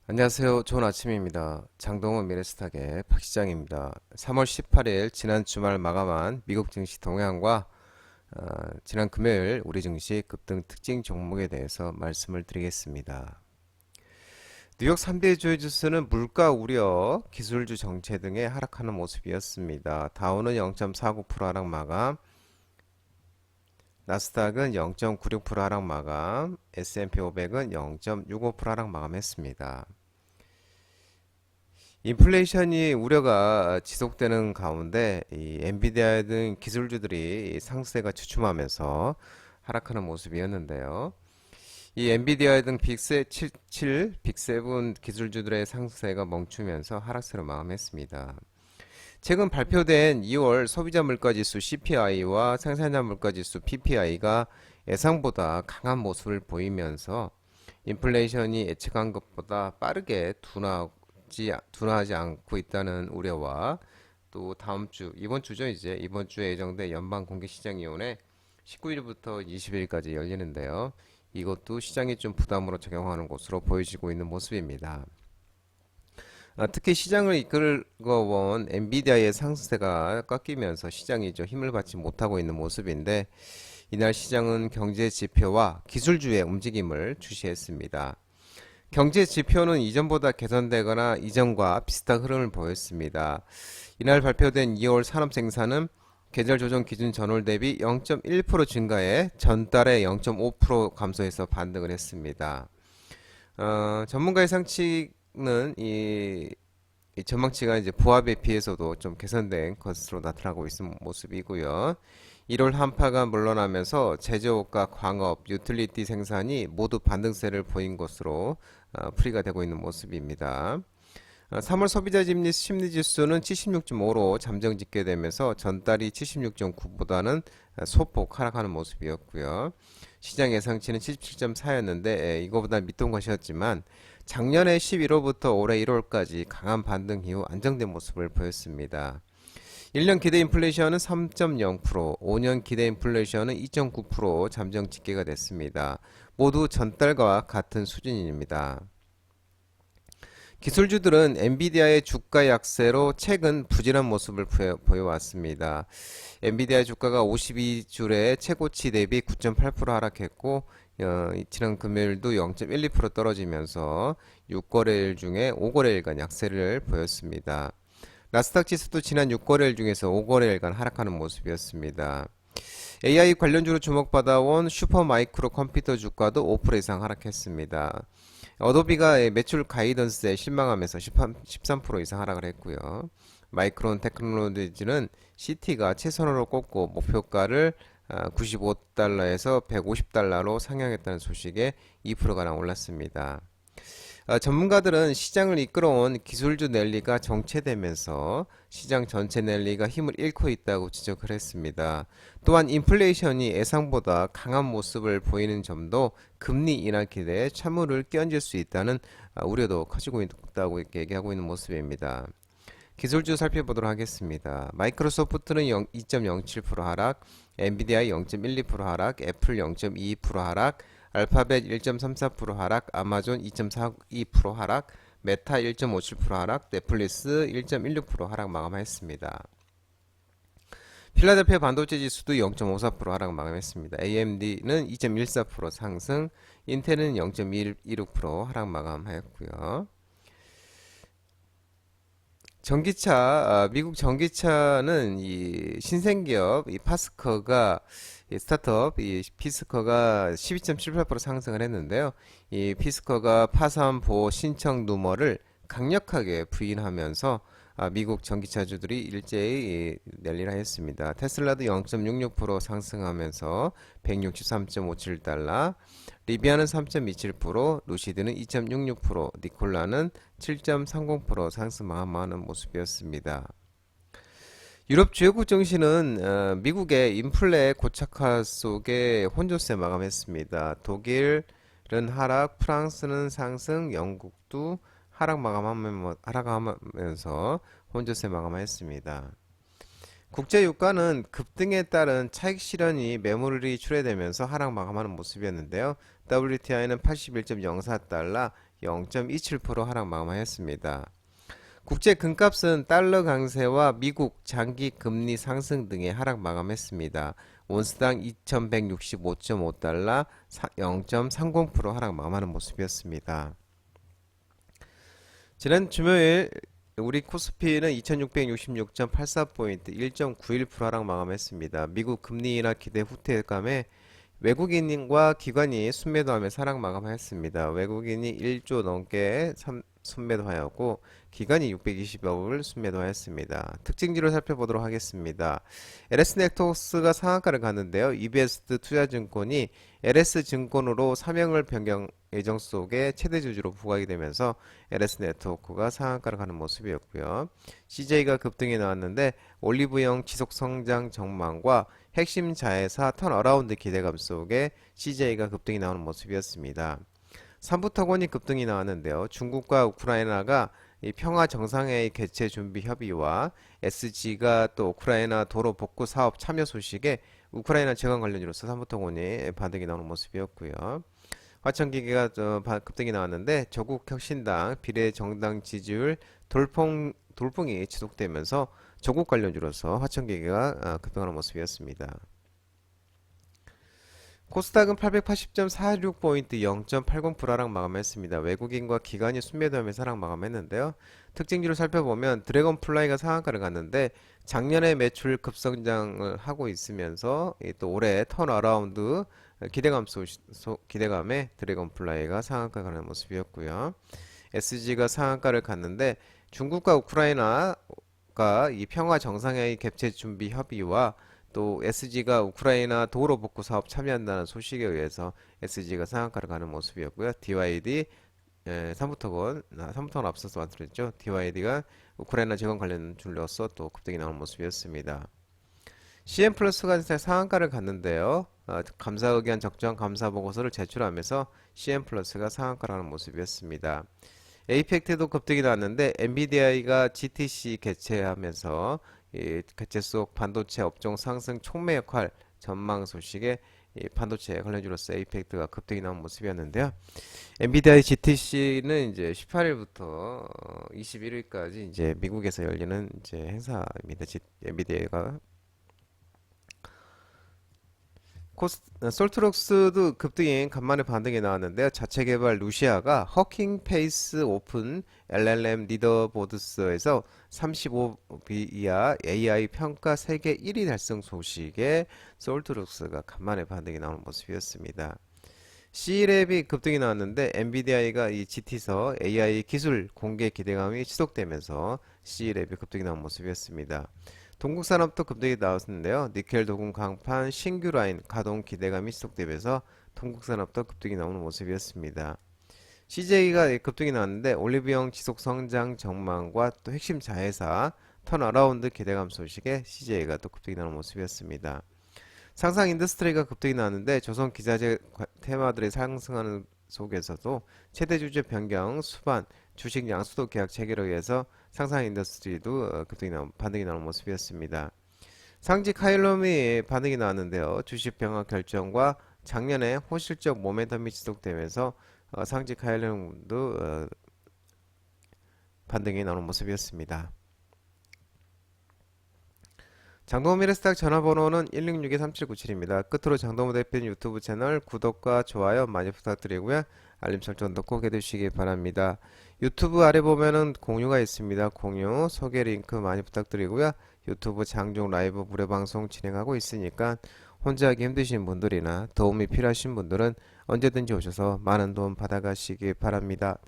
안녕하세요. 좋은 아침입니다. 장동원 미래스탁의 박시장입니다. 3월 18일 지난 주말 마감한 미국 증시 동향과 지난 금요일 우리 증시 급등 특징 종목에 대해서 말씀을 드리겠습니다. 뉴욕 3대 주요 지수는 물가 우려, 기술주 정체 등의 하락하는 모습이었습니다. 다우는 0.49% 하락 마감, 나스닥은 0.96% 하락 마감, S&P 500은 0.65% 하락 마감했습니다. 인플레이션이 우려가 지속되는 가운데 이 엔비디아 등 기술주들이 상세가 주춤하면서 하락하는 모습이었는데요. 이 엔비디아 등 빅7, 빅7 기술주들의 상세가 멈추면서 하락세로 마감했습니다. 최근 발표된 2월 소비자 물가지수 CPI와 생산자 물가지수 PPI가 예상보다 강한 모습을 보이면서 인플레이션이 예측한 것보다 빠르게 둔화하지 않고 있다는 우려와 또 다음 주, 이번 주죠, 이번 주에 예정된 연방 공개 시장위원회 19일부터 20일까지 열리는데요. 이것도 시장이 좀 부담으로 작용하는 것으로 보여지고 있는 모습입니다. 특히 시장을 이끌어온 엔비디아의 상승세가 꺾이면서 시장이 좀 힘을 받지 못하고 있는 모습인데, 이날 시장은 경제 지표와 기술주의 움직임을 주시했습니다. 경제 지표는 이전보다 개선되거나 이전과 비슷한 흐름을 보였습니다. 이날 발표된 2월 산업 생산은 계절 조정 기준 전월 대비 0.1% 증가해 전달에 0.5% 감소해서 반등을 했습니다. 전문가의 상치는 이 전망치가 이제 부합에 비해서도 좀 개선된 것으로 나타나고 있는 모습이고요. 1월 한파가 물러나면서 제조업과 광업, 유틸리티 생산이 모두 반등세를 보인 것으로 풀이가 되고 있는 모습입니다. 3월 소비자 심리 지수는 76.5로 잠정 집계되면서 전달이 76.9보다는 소폭 하락하는 모습이었고요. 시장 예상치는 77.4였는데 이거보다 밑돈 것이었지만 작년에 11월부터 올해 1월까지 강한 반등 이후 안정된 모습을 보였습니다. 1년 기대 인플레이션은 3.0%, 5년 기대 인플레이션은 2.9% 잠정 집계가 됐습니다. 모두 전달과 같은 수준입니다. 기술주들은 엔비디아의 주가 약세로 최근 부진한 모습을 보여왔습니다. 엔비디아 주가가 52주의 최고치 대비 9.8% 하락했고 지난 금요일도 0.12% 떨어지면서 6거래일 중에 5거래일간 약세를 보였습니다. 나스닥 지수도 지난 6거래일 중에서 5거래일간 하락하는 모습이었습니다. AI 관련주로 주목받아온 슈퍼마이크로 컴퓨터 주가도 5% 이상 하락했습니다. 어도비가 매출 가이던스에 실망하면서 13% 이상 하락을 했고요. 마이크론 테크놀로지는 CT가 최선으로 꼽고 목표가를 95달러에서 150달러로 상향했다는 소식에 2%가량 올랐습니다. 전문가들은 시장을 이끌어온 기술주 랠리가 정체되면서 시장 전체 랠리가 힘을 잃고 있다고 지적을 했습니다. 또한 인플레이션이 예상보다 강한 모습을 보이는 점도 금리 인하 기대에 찬물을 끼얹을 수 있다는 우려도 커지고 있다고 이렇게 얘기하고 있는 모습입니다. 기술주 살펴보도록 하겠습니다. 마이크로소프트는 2.07% 하락, 엔비디아 0.12% 하락, 애플 0.22% 하락, 알파벳 1.34% 하락, 아마존 2.42% 하락, 메타 1.57% 하락, 넷플릭스 1.16% 하락 마감했습니다. 필라델피아 반도체 지수도 0.54% 하락 마감했습니다. AMD는 2.14% 상승, 인텔은 0.16% 하락 마감하였고요. 전기차, 미국 전기차는 이 신생기업, 이 파스커가, 이 스타트업, 이 피스커가 12.78% 상승을 했는데요. 이 피스커가 파산 보호 신청 누머를 강력하게 부인하면서 미국 전기차주들이 일제히 랠리를 했습니다. 테슬라도 0.66% 상승하면서 163.57달러, 리비아는 3.27%, 루시드는 2.66%, 니콜라는 7.30% 상승하는 모습이었습니다. 유럽 주요국 증시는 미국의 인플레 고착화 속에 혼조세 마감했습니다. 독일은 하락, 프랑스는 상승, 영국도 하락하면서 혼조세 마감했습니다. 국제 유가는 급등에 따른 차익 실현이 매물이 출회되면서 하락 마감하는 모습이었는데요. WTI는 81.04달러, 0.27% 하락 마감하였습니다. 국제 금값은 달러 강세와 미국 장기 금리 상승 등의 하락 마감했습니다. 온스당 2165.5달러 0.30% 하락 마감하는 모습이었습니다. 지난 주말 우리 코스피는 2666.84포인트 1.91% 하락 마감했습니다. 미국 금리 인하 기대 후퇴감에 외국인과 기관이 순매도하며 하락 마감하였습니다. 외국인이 1조 넘게 순매도하였고 기관이 620억을 순매도하였습니다. 특징지를 살펴보도록 하겠습니다. LS네트워크스가 상한가를 갔는데요. EBS 투자증권이 LS증권으로 사명을 변경 예정 속에 최대 주주로 부각이 되면서 LS네트워크가 상한가를 가는 모습이었고요. CJ가 급등이 나왔는데 올리브영 지속성장 전망과 핵심 자회사 턴어라운드 기대감 속에 CJ가 급등이 나오는 모습이었습니다. 삼부토건이 급등이 나왔는데요. 중국과 우크라이나가 이 평화 정상회의 개최 준비 협의와 SG가 또 우크라이나 도로 복구 사업 참여 소식에 우크라이나 재건 관련주로서 삼부토건이 반등이 나오는 모습이었고요. 화천기계가 급등이 나왔는데 조국혁신당 비례정당 지지율 돌풍이 지속되면서 조국 관련주로서 화천기계가 급등하는 모습이었습니다. 코스닥은 880.46포인트 0.80% 하락 마감했습니다. 외국인과 기관이 순매도하면서 하락 마감했는데요. 특징주를 살펴보면 드래곤플라이가 상한가를 갔는데 작년에 매출 급성장을 하고 있으면서 또 올해 턴어라운드 기대감에 드래곤플라이가 상한가 가는 모습이었고요. SG가 상한가를 갔는데 중국과 우크라이나가 이 평화 정상회의 개최 준비 협의와 또 SG가 우크라이나 도로 복구 사업 참여한다는 소식에 의해서 SG가 상한가를 가는 모습이었고요. DYD 삼부토건 앞서서 말씀드렸죠. DYD가 우크라이나 재건 관련 줄로서 또 급등이 나오는 모습이었습니다. CN플러스가 상한가를 갔는데요. 감사 의견 적정 감사 보고서를 제출하면서 CN플러스가 상한가를 하는 모습이었습니다. 에이펙트도 급등이 나왔는데 엔비디아가 GTC 개최하면서 이 개최 속 반도체 업종 상승 촉매 역할 전망 소식에 이 반도체 관련주로서 에이펙트가 급등이 나온 모습이었는데요. 엔비디아의 GTC는 이제 18일부터 21일까지 이제 미국에서 열리는 이제 행사입니다. 엔비디아가 솔트록스도 급등이 간만에 반등이 나왔는데요. 자체 개발 루시아가 허킹 페이스 오픈 LLM 리더보드스에서 35비 이하 AI 평가 세계 1위 달성 소식에 솔트록스가 간만에 반등이 나오는 모습이었습니다. C랩이 급등이 나왔는데 엔비디아가 이 GT서 AI 기술 공개 기대감이 지속되면서 C랩이 급등이 나온 모습이었습니다. 동국산업도 급등이 나왔는데요. 니켈 도금 강판 신규 라인 가동 기대감이 지속되면서 동국산업도 급등이 나오는 모습이었습니다. CJ가 급등이 나왔는데 올리브영 지속 성장 전망과 또 핵심 자회사 턴어라운드 기대감 소식에 CJ가 또 급등이 나오는 모습이었습니다. 상상 인더스트리가 급등이 나왔는데 조선 기자재 테마들이 상승하는 속에서도 최대 주주 변경 수반 주식 양수도 계약 체결에 의해서 상상 인더스트리도 반등이 나오는 모습이었습니다. 상직 하일롬이 반등이 나왔는데요. 주식 병합 결정과 작년에 호실적 모멘텀이 지속되면서 상직 하일롬도 반등이 나오는 모습이었습니다. 장동호 미래스탁 전화번호는 166-3797입니다. 끝으로 장동호 대표님 유튜브 채널 구독과 좋아요 많이 부탁드리고요. 알림 설정도 꼭 해두시기 바랍니다. 유튜브 아래 보면은 공유가 있습니다. 공유, 소개 링크 많이 부탁드리고요. 유튜브 장중 라이브 무료 방송 진행하고 있으니까 혼자 하기 힘드신 분들이나 도움이 필요하신 분들은 언제든지 오셔서 많은 도움 받아가시기 바랍니다.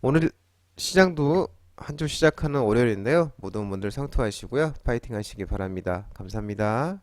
오늘 시장도 한 주 시작하는 월요일인데요. 모든 분들 성투하시고요. 파이팅 하시기 바랍니다. 감사합니다.